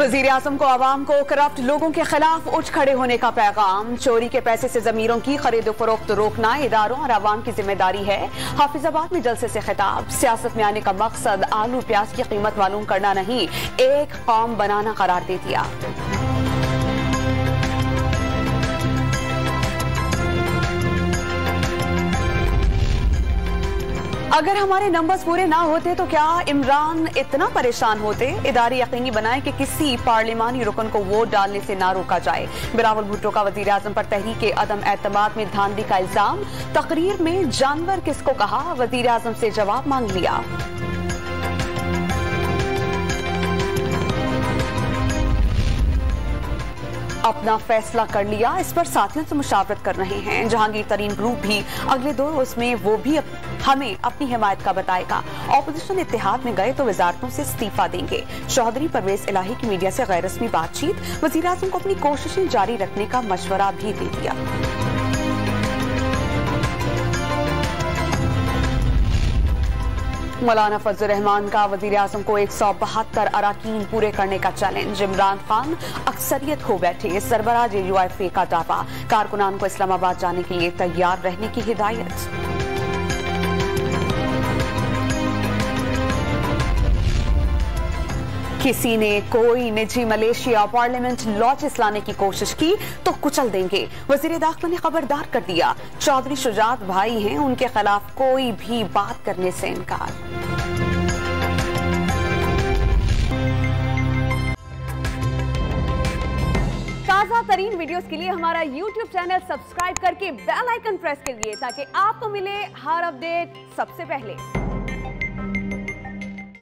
वजीर आजम को आवाम को करप्ट लोगों के खिलाफ उठ खड़े होने का पैगाम। चोरी के पैसे से जमीरों की खरीदो फरोख्त रोकना इदारों और आवाम की जिम्मेदारी है। हाफिजाबाद में जलसे से खिताब। सियासत में आने का मकसद आलू प्याज की कीमत मालूम करना नहीं, एक कौम बनाना करार दे दिया। अगर हमारे नंबर्स पूरे ना होते तो क्या इमरान इतना परेशान होते? इदारे यकीनी बनाए कि किसी पार्लिमानी रुकन को वोट डालने से ना रोका जाए। बिलावल भुट्टो का वजीर आजम पर तहरीक अदम एतमाद में धांधली का इल्जाम। तकरीर में जानवर किसको कहा, वजीर आजम से जवाब मांग लिया। अपना फैसला कर लिया, इस पर साथियों से मुशावरत कर रहे हैं। जहांगीर तरीन ग्रुप भी अगले 2 रोज में वो भी हमें अपनी हिमायत का बताएगा। ऑपोजिशन इत्तेहाद में गए तो वजारतों से इस्तीफा देंगे। चौधरी परवेज इलाही की मीडिया से गैर रस्मी बातचीत। वजीर आजम को अपनी कोशिशें जारी रखने का मशवरा भी दे दिया। मौलाना फजल रहमान का वजीर आजम को 172 अराकीन पूरे करने का चैलेंज। इमरान खान अक्सरियत खो बैठे, सरबराह JUIFA का दावा। कारकुनान को इस्लामाबाद जाने के लिए तैयार रहने की हिदायत। किसी ने कोई निजी मलेशिया पार्लियामेंट लॉजेस लाने की कोशिश की तो कुचल देंगे, वजीर दाखिला ने खबरदार कर दिया। चौधरी शुजात भाई हैं, उनके खिलाफ कोई भी बात करने से इनकार। ताजा तरीन वीडियोस के लिए हमारा YouTube चैनल सब्सक्राइब करके बेल आइकन प्रेस करिए ताकि आपको मिले हर अपडेट सबसे पहले।